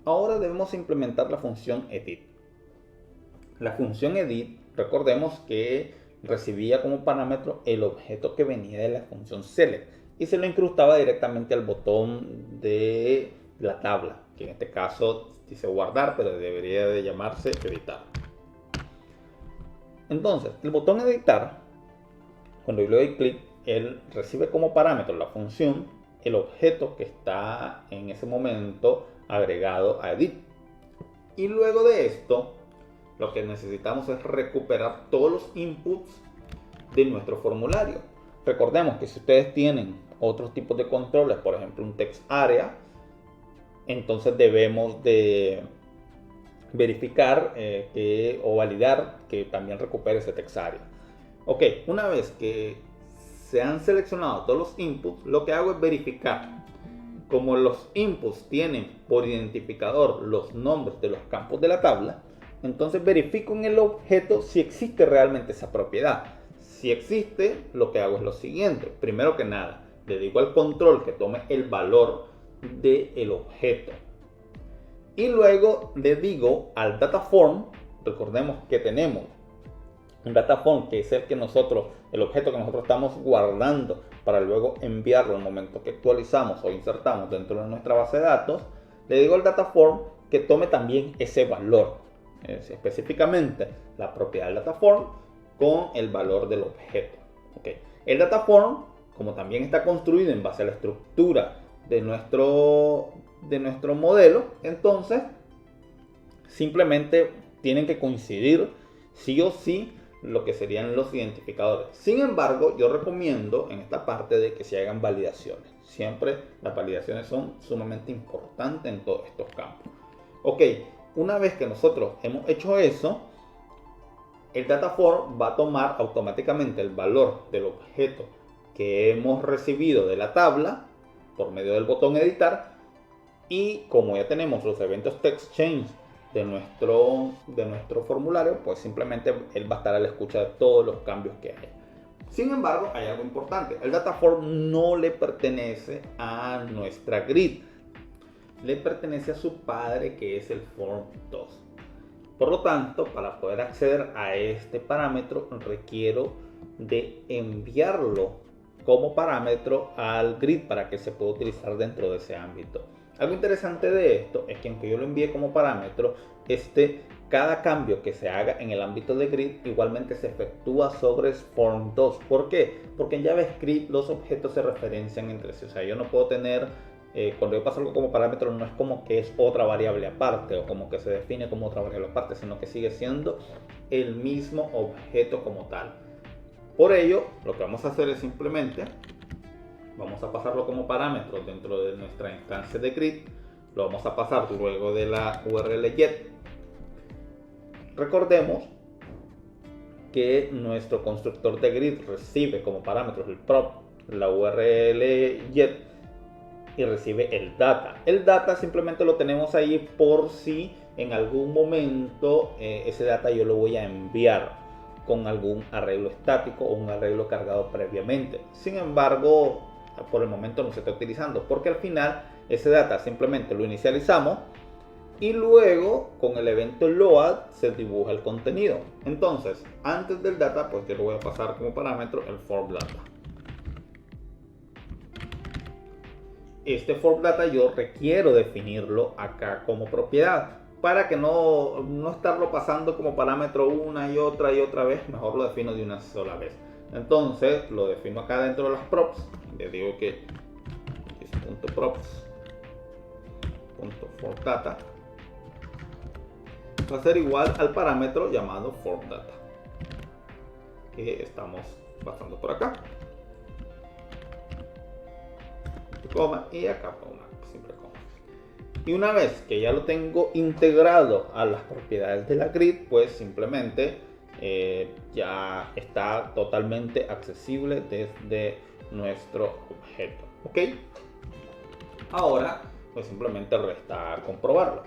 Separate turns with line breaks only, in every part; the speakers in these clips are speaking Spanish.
ahora debemos implementar la función edit. La función edit, recordemos que recibía como parámetro el objeto que venía de la función select y se lo incrustaba directamente al botón de la tabla, que en este caso dice guardar, pero debería de llamarse editar. Entonces, el botón editar, cuando yo le doy clic, él recibe como parámetro la función, el objeto que está en ese momento agregado a edit. Y luego de esto, lo que necesitamos es recuperar todos los inputs de nuestro formulario. Recordemos que si ustedes tienen otros tipos de controles, por ejemplo un text area, entonces debemos de verificar o validar que también recupere ese text area. Ok, una vez que se han seleccionado todos los inputs, lo que hago es verificar. Como los inputs tienen por identificador los nombres de los campos de la tabla, entonces verifico en el objeto si existe realmente esa propiedad. Si existe, lo que hago es lo siguiente. Primero que nada, le digo al control que tome el valor del objeto. Y luego le digo al dataform, recordemos que tenemos un dataform que es el objeto que nosotros estamos guardando para luego enviarlo al momento que actualizamos o insertamos dentro de nuestra base de datos. Le digo al dataform que tome también ese valor, específicamente la propiedad del dataform con el valor del objeto. Okay. El dataform, como también está construido en base a la estructura de nuestro modelo, entonces simplemente tienen que coincidir sí o sí lo que serían los identificadores. Sin embargo, yo recomiendo en esta parte de que se hagan validaciones. Siempre las validaciones son sumamente importantes en todos estos campos. Ok, una vez que nosotros hemos hecho eso, el dataform va a tomar automáticamente el valor del objeto que hemos recibido de la tabla por medio del botón editar, y como ya tenemos los eventos text change de nuestro formulario, pues simplemente él va a estar a la escucha de todos los cambios que hay. Sin embargo, hay algo importante: el dataform no le pertenece a nuestra grid, le pertenece a su padre, que es el form2. Por lo tanto, para poder acceder a este parámetro requiero de enviarlo como parámetro al grid para que se pueda utilizar dentro de ese ámbito. Algo interesante de esto es que aunque yo lo envíe como parámetro, cada cambio que se haga en el ámbito de grid igualmente se efectúa sobre form2. ¿Por qué? Porque en JavaScript los objetos se referencian entre sí. O sea, yo no puedo tener, cuando yo paso algo como parámetro, no es como que es otra variable aparte o como que se define como otra variable aparte, sino que sigue siendo el mismo objeto como tal. Por ello, lo que vamos a hacer es simplemente vamos a pasarlo como parámetro dentro de nuestra instancia de grid. Lo vamos a pasar luego de la URL get. Recordemos que nuestro constructor de grid recibe como parámetros el prop, la URL get, y recibe el data. El data simplemente lo tenemos ahí por si en algún momento ese data yo lo voy a enviar con algún arreglo estático o un arreglo cargado previamente. Sin embargo, por el momento no se está utilizando, porque al final ese data simplemente lo inicializamos y luego con el evento load se dibuja el contenido. Entonces, antes del data, pues yo lo voy a pasar como parámetro el form data. Este form data yo requiero definirlo acá como propiedad para que no estarlo pasando como parámetro una y otra vez. Mejor lo defino de una sola vez. Entonces lo defino acá dentro de las props. Le digo que es .props.formData va a ser igual al parámetro llamado formData que estamos pasando por acá. Coma, y acá una simple coma. Y una vez que ya lo tengo integrado a las propiedades de la grid, pues simplemente ya está totalmente accesible desde nuestro objeto. Ok, ahora pues simplemente resta comprobarlo.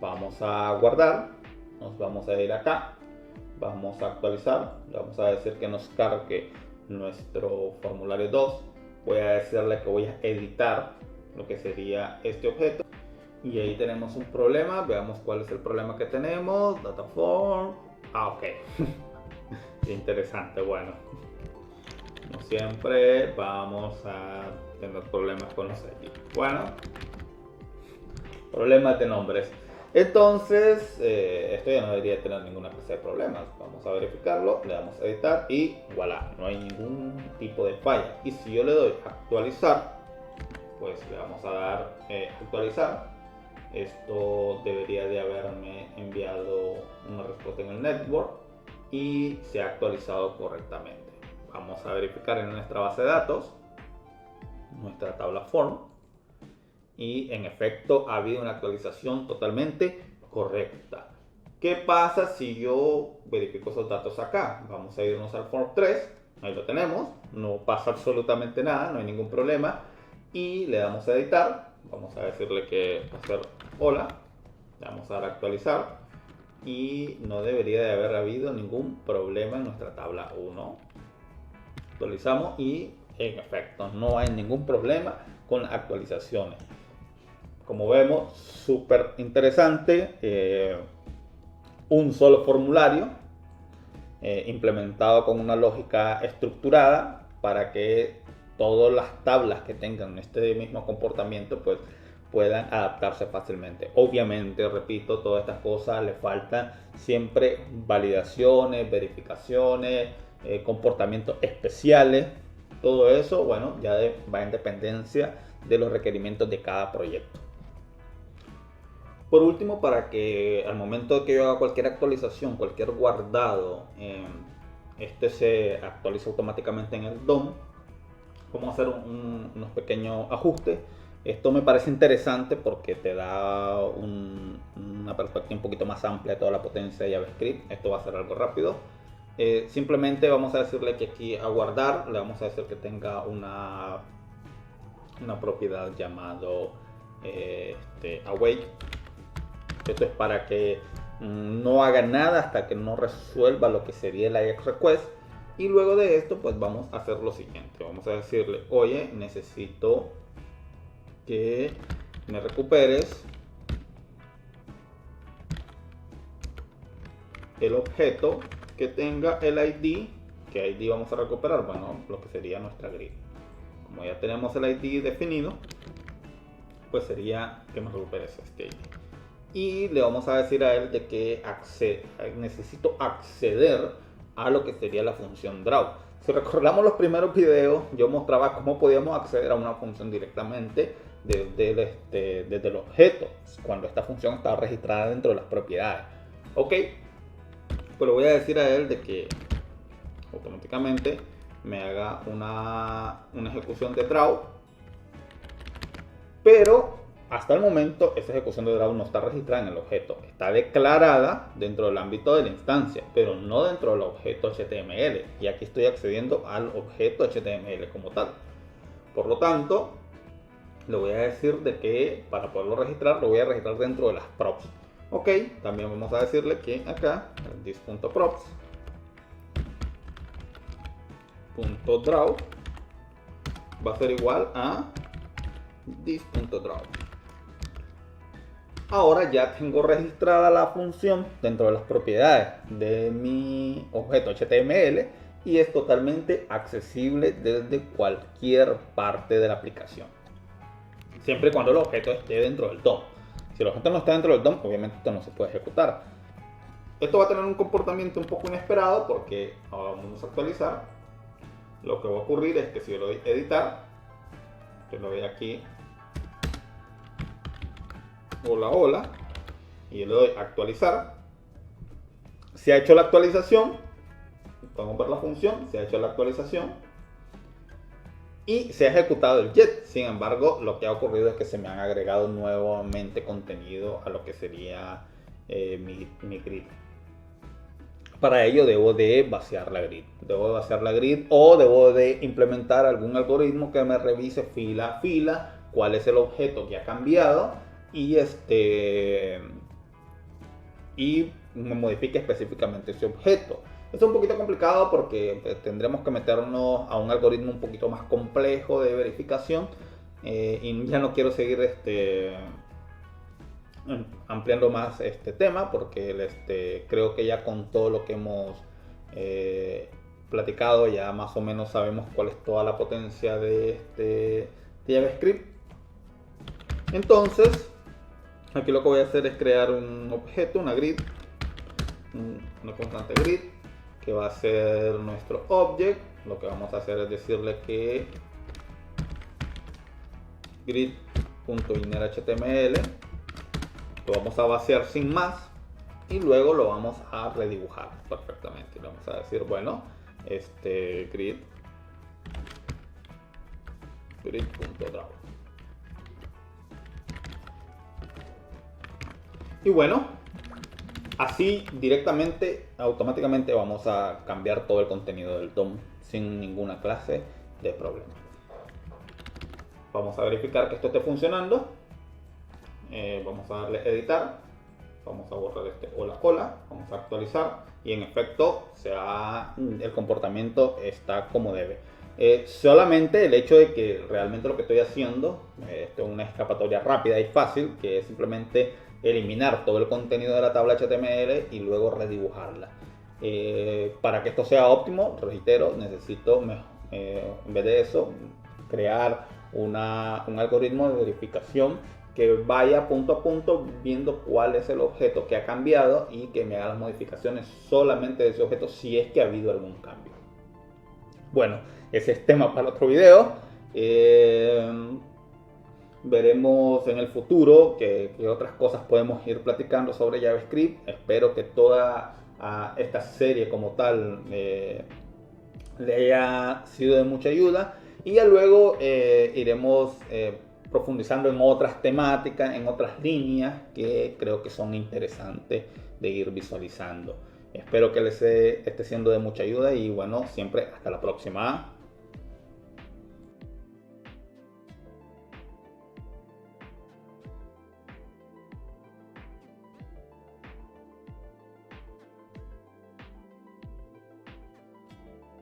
Vamos a guardar, nos vamos a ir acá, vamos a actualizar, le vamos a decir que nos cargue nuestro formulario 2. Voy a decirle que voy a editar lo que sería este objeto Y ahí tenemos un problema. Veamos cuál es el problema que tenemos. Dataform. Ok. Interesante. Bueno, como siempre vamos a tener problemas con los ID. Bueno, problemas de nombres. Entonces, esto ya no debería tener ninguna clase de problemas. Vamos a verificarlo, le damos a editar y voilà, no hay ningún tipo de falla. Y si yo le doy actualizar, pues le vamos a dar actualizar. Esto debería de haberme enviado una respuesta en el network y se ha actualizado correctamente. Vamos a verificar en nuestra base de datos, nuestra tabla form, y en efecto ha habido una actualización totalmente correcta. ¿Qué pasa si yo verifico esos datos acá? Vamos a irnos al form 3, ahí lo tenemos, no pasa absolutamente nada, no hay ningún problema, y le damos a editar. Vamos a decirle que va a ser hola, le vamos a dar a actualizar y no debería de haber habido ningún problema en nuestra tabla 1. Actualizamos y en efecto no hay ningún problema con las actualizaciones. Como vemos, súper interesante, un solo formulario implementado con una lógica estructurada para que todas las tablas que tengan este mismo comportamiento pues puedan adaptarse fácilmente. Obviamente, repito, todas estas cosas le faltan siempre validaciones, verificaciones, comportamientos especiales. Todo eso, bueno, ya va en dependencia de los requerimientos de cada proyecto. Por último, para que al momento de que yo haga cualquier actualización, cualquier guardado, este se actualiza automáticamente en el DOM. Vamos a hacer unos pequeños ajustes. Esto me parece interesante porque te da una perspectiva un poquito más amplia de toda la potencia de JavaScript. Esto va a ser algo rápido. Simplemente vamos a decirle que aquí a guardar le vamos a decir que tenga una propiedad llamado await. Esto es para que no haga nada hasta que no resuelva lo que sería el AJAX request. Y luego de esto pues vamos a hacer lo siguiente. Vamos a decirle, oye, necesito que me recuperes el objeto que tenga el ID. ¿Qué ID vamos a recuperar? Bueno, lo que sería nuestra grid. Como ya tenemos el ID definido, pues sería que me recuperes este ID. Y le vamos a decir a él de que necesito acceder a lo que sería la función draw. Si recordamos los primeros videos, yo mostraba cómo podíamos acceder a una función directamente desde el objeto, cuando esta función estaba registrada dentro de las propiedades. Ok, pues le voy a decir a él de que automáticamente me haga una ejecución de draw, pero hasta el momento esa ejecución de draw no está registrada en el objeto, está declarada dentro del ámbito de la instancia, pero no dentro del objeto HTML, y aquí estoy accediendo al objeto HTML como tal. Por lo tanto, le voy a decir de que para poderlo registrar, lo voy a registrar dentro de las props. Ok, también vamos a decirle que acá, this.props .draw va a ser igual a this.draw. Ahora ya tengo registrada la función dentro de las propiedades de mi objeto HTML y es totalmente accesible desde cualquier parte de la aplicación, siempre y cuando el objeto esté dentro del DOM. Si el objeto no está dentro del DOM, obviamente esto no se puede ejecutar. Esto va a tener un comportamiento un poco inesperado porque ahora vamos a actualizar. Lo que va a ocurrir es que si yo le doy editar, yo lo doy aquí, hola hola, y yo le doy actualizar, se ha hecho la actualización. Podemos ver la función, se ha hecho la actualización y se ha ejecutado el jet. Sin embargo, lo que ha ocurrido es que se me han agregado nuevamente contenido a lo que sería mi grid. Para ello debo de vaciar la grid. O debo de implementar algún algoritmo que me revise fila a fila cuál es el objeto que ha cambiado y me modifique específicamente ese objeto. Esto es un poquito complicado porque tendremos que meternos a un algoritmo un poquito más complejo de verificación y ya no quiero seguir ampliando más este tema, porque creo que ya con todo lo que hemos platicado ya más o menos sabemos cuál es toda la potencia de JavaScript. Entonces aquí lo que voy a hacer es crear un objeto, una grid, una constante grid, que va a ser nuestro object. Lo que vamos a hacer es decirle que grid.innerHTML lo vamos a vaciar sin más y luego lo vamos a redibujar perfectamente. Le vamos a decir, bueno, grid.draw. Y bueno, así directamente, automáticamente vamos a cambiar todo el contenido del DOM sin ninguna clase de problema. Vamos a verificar que esto esté funcionando. Vamos a darle editar. Vamos a borrar este hola hola. Vamos a actualizar. Y en efecto, el comportamiento está como debe. Solamente el hecho de que realmente lo que estoy haciendo, esto es una escapatoria rápida y fácil, que es simplemente eliminar todo el contenido de la tabla HTML y luego redibujarla. Para que esto sea óptimo, reitero, necesito en vez de eso crear un algoritmo de verificación que vaya punto a punto viendo cuál es el objeto que ha cambiado y que me haga las modificaciones solamente de ese objeto si es que ha habido algún cambio. Bueno, ese es tema para otro video. Veremos en el futuro qué otras cosas podemos ir platicando sobre JavaScript. Espero que toda esta serie como tal le haya sido de mucha ayuda. Y ya luego iremos profundizando en otras temáticas, en otras líneas que creo que son interesantes de ir visualizando. Espero que les esté siendo de mucha ayuda y bueno, siempre hasta la próxima.